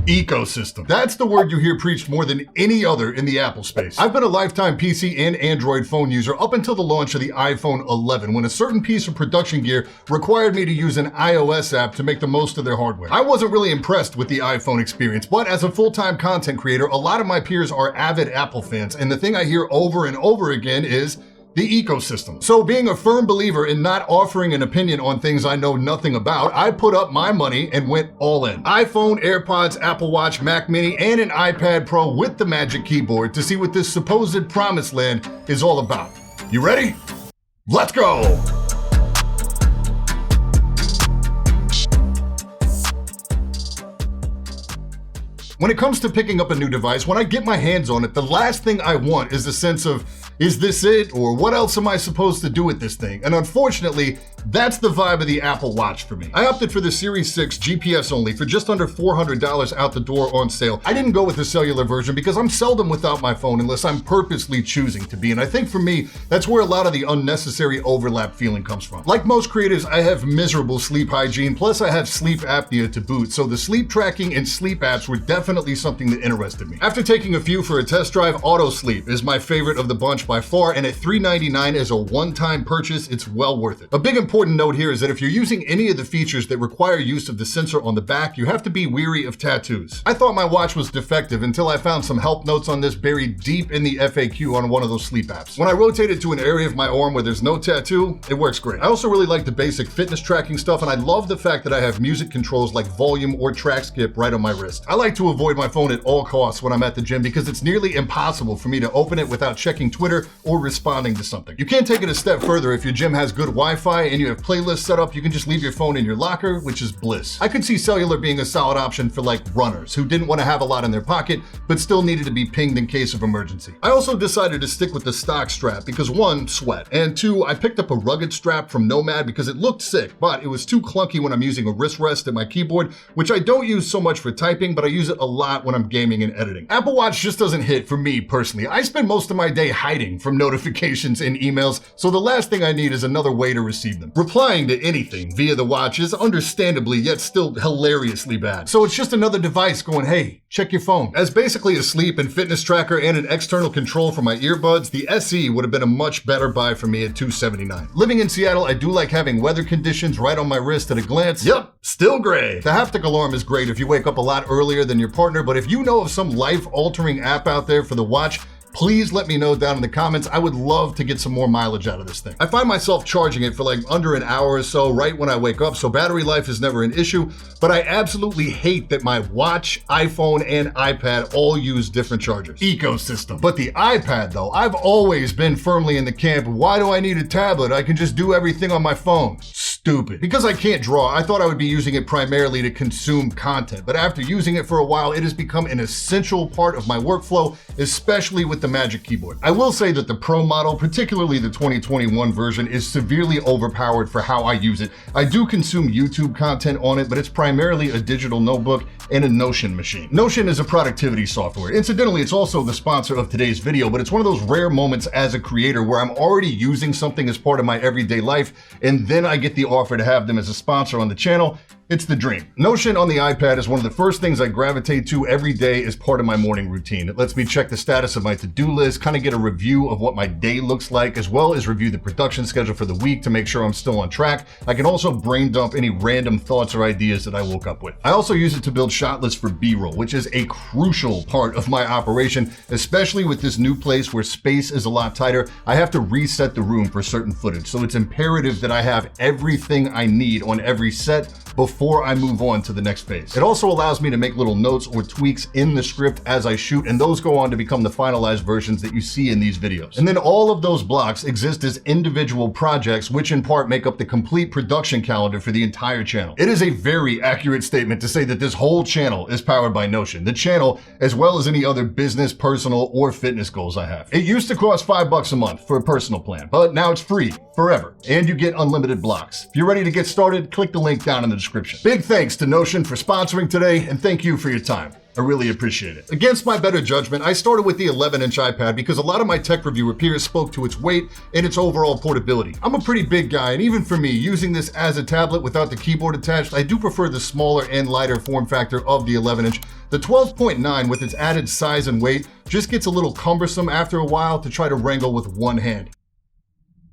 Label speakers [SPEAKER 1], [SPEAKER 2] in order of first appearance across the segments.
[SPEAKER 1] Ecosystem. That's the word you hear preached more than any other in the Apple space. I've been a lifetime PC and Android phone user up until the launch of the iPhone 11, when a certain piece of production gear required me to use an iOS app to make the most of their hardware. I wasn't really impressed with the iPhone experience, but as a full-time content creator, a lot of my peers are avid Apple fans, and the thing I hear over and over again is the ecosystem. So being a firm believer in not offering an opinion on things I know nothing about, I put up my money and went all in. iPhone, AirPods, Apple Watch, Mac Mini, and an iPad Pro with the Magic Keyboard to see what this supposed promised land is all about. You ready? Let's go! When it comes to picking up a new device, when I get my hands on it, the last thing I want is a sense of, is this it? Or what else am I supposed to do with this thing? And unfortunately, that's the vibe of the Apple Watch for me. I opted for the Series 6 GPS only for just under $400 out the door on sale. I didn't go with the cellular version because I'm seldom without my phone unless I'm purposely choosing to be. And I think for me, that's where a lot of the unnecessary overlap feeling comes from. Like most creators, I have miserable sleep hygiene, plus I have sleep apnea to boot. So the sleep tracking and sleep apps were definitely something that interested me. After taking a few for a test drive, Auto Sleep is my favorite of the bunch by far, and at $399 as a one-time purchase, it's well worth it. A big important note here is that if you're using any of the features that require use of the sensor on the back, you have to be weary of tattoos. I thought my watch was defective until I found some help notes on this buried deep in the FAQ on one of those sleep apps. When I rotate it to an area of my arm where there's no tattoo, it works great. I also really like the basic fitness tracking stuff, and I love the fact that I have music controls like volume or track skip right on my wrist. I like to avoid my phone at all costs when I'm at the gym because it's nearly impossible for me to open it without checking Twitter or responding to something. You can't take it a step further. If your gym has good Wi-Fi and you have playlists set up, you can just leave your phone in your locker, which is bliss. I could see cellular being a solid option for like runners who didn't want to have a lot in their pocket, but still needed to be pinged in case of emergency. I also decided to stick with the stock strap because one, sweat, and two, I picked up a rugged strap from Nomad because it looked sick, but it was too clunky when I'm using a wrist rest at my keyboard, which I don't use so much for typing, but I use it a lot when I'm gaming and editing. Apple Watch just doesn't hit for me personally. I spend most of my day hiding from notifications and emails, so the last thing I need is another way to receive them. Replying to anything via the watch is understandably yet still hilariously bad. So it's just another device going, hey, check your phone. As basically a sleep and fitness tracker and an external control for my earbuds, the SE would have been a much better buy for me at $279. Living in Seattle, I do like having weather conditions right on my wrist at a glance. Yep, still gray. The haptic alarm is great if you wake up a lot earlier than your partner, but if you know of some life-altering app out there for the watch, please let me know down in the comments. I would love to get some more mileage out of this thing. I find myself charging it for like under an hour or so right when I wake up, so battery life is never an issue, but I absolutely hate that my watch, iPhone, and iPad all use different chargers. Ecosystem. But the iPad though, I've always been firmly in the camp, why do I need a tablet? I can just do everything on my phone. Stupid. Because I can't draw, I thought I would be using it primarily to consume content, but after using it for a while, it has become an essential part of my workflow, especially with the Magic Keyboard. I will say that the Pro model, particularly the 2021 version, is severely overpowered for how I use it. I do consume YouTube content on it, but it's primarily a digital notebook and a Notion machine. Notion is a productivity software. Incidentally, it's also the sponsor of today's video, but it's one of those rare moments as a creator where I'm already using something as part of my everyday life, and then I get the offer to have them as a sponsor on the channel. It's the dream. Notion on the iPad is one of the first things I gravitate to every day as part of my morning routine. It lets me check the status of my to-do list, kind of get a review of what my day looks like, as well as review the production schedule for the week to make sure I'm still on track. I can also brain dump any random thoughts or ideas that I woke up with. I also use it to build shot lists for B-roll, which is a crucial part of my operation, especially with this new place where space is a lot tighter. I have to reset the room for certain footage, so it's imperative that I have everything I need on every set before I move on to the next phase. It also allows me to make little notes or tweaks in the script as I shoot, and those go on to become the finalized versions that you see in these videos. And then all of those blocks exist as individual projects, which in part make up the complete production calendar for the entire channel. It is a very accurate statement to say that this whole channel is powered by Notion, the channel as well as any other business, personal, or fitness goals I have. It used to cost $5 a month for a personal plan, but now it's free forever, and you get unlimited blocks. If you're ready to get started, click the link down in the description. Big thanks to Notion for sponsoring today, and thank you for your time. I really appreciate it. Against my better judgment, I started with the 11-inch iPad because a lot of my tech reviewer peers spoke to its weight and its overall portability. I'm a pretty big guy, and even for me, using this as a tablet without the keyboard attached, I do prefer the smaller and lighter form factor of the 11-inch. The 12.9 with its added size and weight just gets a little cumbersome after a while to try to wrangle with one hand.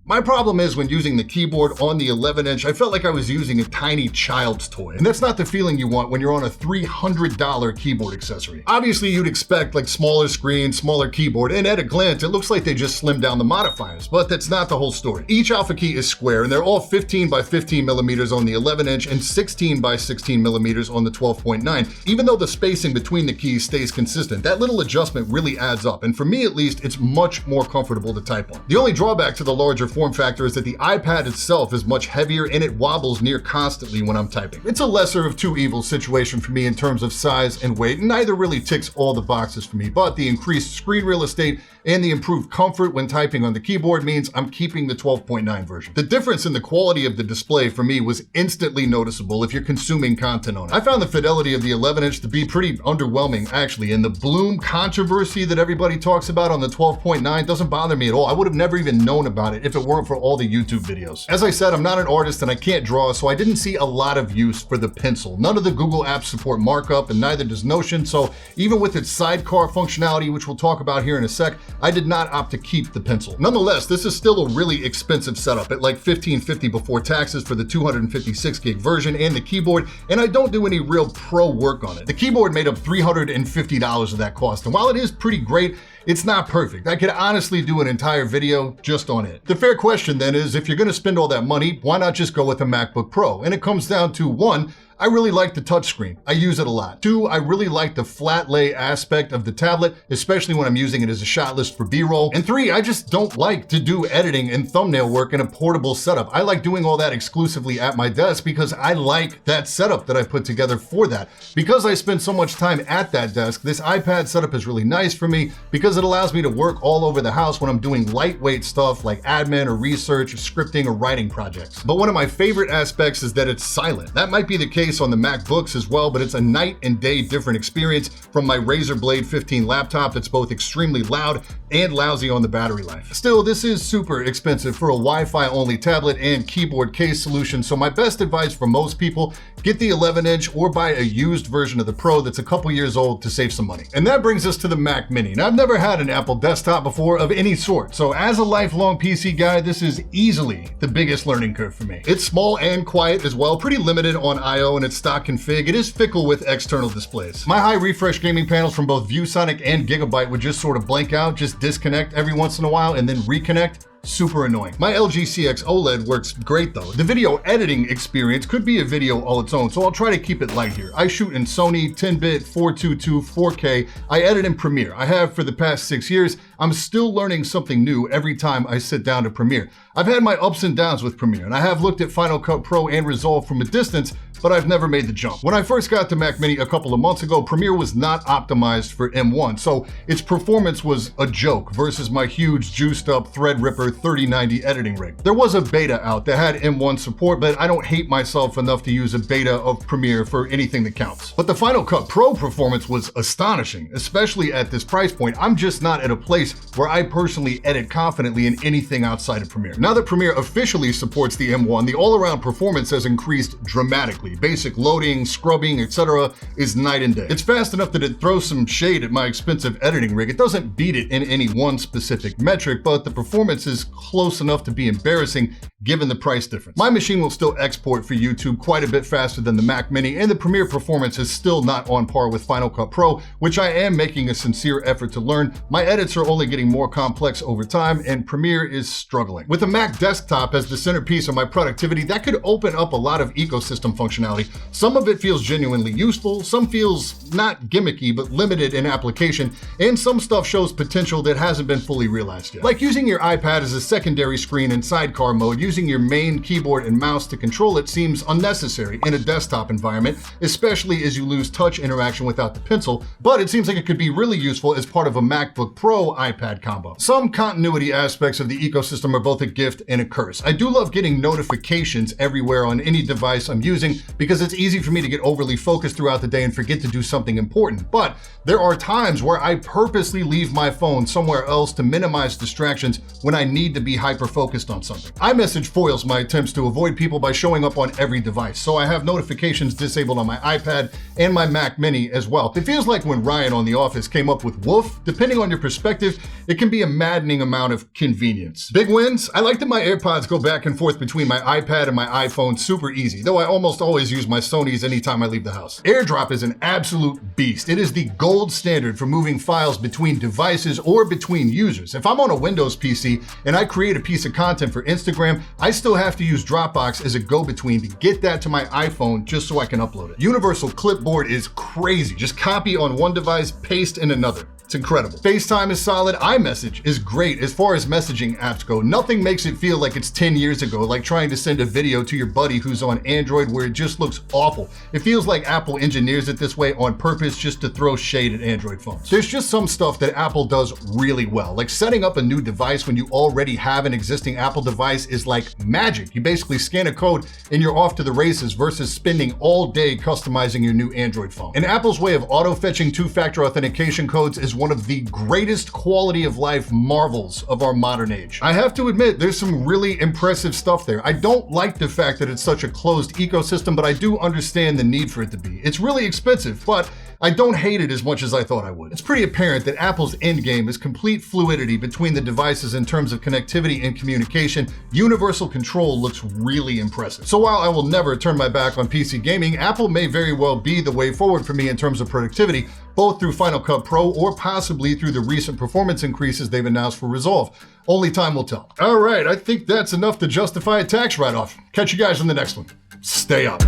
[SPEAKER 1] My problem is when using the keyboard on the 11-inch, I felt like I was using a tiny child's toy. And that's not the feeling you want when you're on a $300 keyboard accessory. Obviously, you'd expect like smaller screen, smaller keyboard, and at a glance, it looks like they just slimmed down the modifiers, but that's not the whole story. Each alpha key is square, and they're all 15 by 15 millimeters on the 11-inch and 16 by 16 millimeters on the 12.9. Even though the spacing between the keys stays consistent, that little adjustment really adds up, and for me at least, it's much more comfortable to type on. The only drawback to the larger form factor is that the iPad itself is much heavier and it wobbles near constantly when I'm typing. It's a lesser of two evils situation for me in terms of size and weight, and neither really ticks all the boxes for me, but the increased screen real estate and the improved comfort when typing on the keyboard means I'm keeping the 12.9 version. The difference in the quality of the display for me was instantly noticeable if you're consuming content on it. I found the fidelity of the 11-inch to be pretty underwhelming actually, and the bloom controversy that everybody talks about on the 12.9 doesn't bother me at all. I would have never even known about it if it weren't for all the YouTube videos. As I said, I'm not an artist and I can't draw, so I didn't see a lot of use for the pencil. None of the Google apps support markup and neither does Notion, so even with its sidecar functionality, which we'll talk about here in a sec, I did not opt to keep the pencil. Nonetheless, this is still a really expensive setup at like $1,550 before taxes for the 256 gig version and the keyboard, and I don't do any real pro work on it. The keyboard made up $350 of that cost, and while it is pretty great, it's not perfect. I could honestly do an entire video just on it. The fair question then is, if you're gonna spend all that money, why not just go with a MacBook Pro? And it comes down to one, I really like the touchscreen. I use it a lot. Two, I really like the flat lay aspect of the tablet, especially when I'm using it as a shot list for B-roll. And three, I just don't like to do editing and thumbnail work in a portable setup. I like doing all that exclusively at my desk because I like that setup that I put together for that. Because I spend so much time at that desk, this iPad setup is really nice for me because it allows me to work all over the house when I'm doing lightweight stuff like admin or research or scripting or writing projects. But one of my favorite aspects is that it's silent. That might be the case on the MacBooks as well, but it's a night and day different experience from my Razer Blade 15 laptop that's both extremely loud and lousy on the battery life. Still, this is super expensive for a Wi-Fi only tablet and keyboard case solution, so my best advice for most people, get the 11-inch or buy a used version of the Pro that's a couple years old to save some money. And that brings us to the Mac Mini. Now, I've never had an Apple desktop before of any sort, so as a lifelong PC guy, this is easily the biggest learning curve for me. It's small and quiet as well, pretty limited on I/O and its stock config. It is fickle with external displays. My high refresh gaming panels from both ViewSonic and Gigabyte would just sort of blank out, just disconnect every once in a while and then reconnect. Super annoying. My LG CX OLED works great though. The video editing experience could be a video all its own, so I'll try to keep it light here. I shoot in Sony 10-bit 422 4K. I edit in Premiere. I have for the past 6 years. I'm still learning something new every time I sit down to Premiere. I've had my ups and downs with Premiere, and I have looked at Final Cut Pro and Resolve from a distance, but I've never made the jump. When I first got the Mac Mini a couple of months ago, Premiere was not optimized for M1, so its performance was a joke versus my huge juiced up Threadripper 3090 editing rig. There was a beta out that had M1 support, but I don't hate myself enough to use a beta of Premiere for anything that counts. But the Final Cut Pro performance was astonishing, especially at this price point. I'm just not at a place where I personally edit confidently in anything outside of Premiere. Now that Premiere officially supports the M1, the all-around performance has increased dramatically. Basic loading, scrubbing, etc. is night and day. It's fast enough that it throws some shade at my expensive editing rig. It doesn't beat it in any one specific metric, but the performance is close enough to be embarrassing given the price difference. My machine will still export for YouTube quite a bit faster than the Mac Mini, and the Premiere performance is still not on par with Final Cut Pro, which I am making a sincere effort to learn. My edits are only getting more complex over time, and Premiere is struggling. With a Mac desktop as the centerpiece of my productivity, that could open up a lot of ecosystem functionality. Some of it feels genuinely useful, some feels not gimmicky but limited in application, and some stuff shows potential that hasn't been fully realized yet. Like using your iPad as a secondary screen in sidecar mode, using your main keyboard and mouse to control it seems unnecessary in a desktop environment, especially as you lose touch interaction without the pencil, but it seems like it could be really useful as part of a MacBook Pro iPad combo. Some continuity aspects of the ecosystem are both a gift and a curse. I do love getting notifications everywhere on any device I'm using because it's easy for me to get overly focused throughout the day and forget to do something something important, but there are times where I purposely leave my phone somewhere else to minimize distractions when I need to be hyper-focused on something. iMessage foils my attempts to avoid people by showing up on every device, so I have notifications disabled on my iPad and my Mac Mini as well. It feels like when Ryan on The Office came up with woof. Depending on your perspective, it can be a maddening amount of convenience. Big wins? I like that my AirPods go back and forth between my iPad and my iPhone super easy, though I almost always use my Sony's anytime I leave the house. AirDrop is an absolute beast. It is the gold standard for moving files between devices or between users. If I'm on a Windows PC and I create a piece of content for Instagram, I still have to use Dropbox as a go-between to get that to my iPhone just so I can upload it. Universal Clipboard is crazy. Just copy on one device, paste in another. It's incredible. FaceTime is solid. iMessage is great as far as messaging apps go. Nothing makes it feel like it's 10 years ago, like trying to send a video to your buddy who's on Android where it just looks awful. It feels like Apple engineers it this way on purpose just to throw shade at Android phones. There's just some stuff that Apple does really well, like setting up a new device when you already have an existing Apple device is like magic. You basically scan a code and you're off to the races versus spending all day customizing your new Android phone. And Apple's way of auto-fetching two-factor authentication codes is one of the greatest quality of life marvels of our modern age. I have to admit, there's some really impressive stuff there. I don't like the fact that it's such a closed ecosystem, but I do understand the need for it to be. It's really expensive, but I don't hate it as much as I thought I would. It's pretty apparent that Apple's endgame is complete fluidity between the devices in terms of connectivity and communication. Universal control looks really impressive. So while I will never turn my back on PC gaming, Apple may very well be the way forward for me in terms of productivity, both through Final Cut Pro or possibly through the recent performance increases they've announced for Resolve. Only time will tell. All right, I think that's enough to justify a tax write-off. Catch you guys on the next one. Stay up.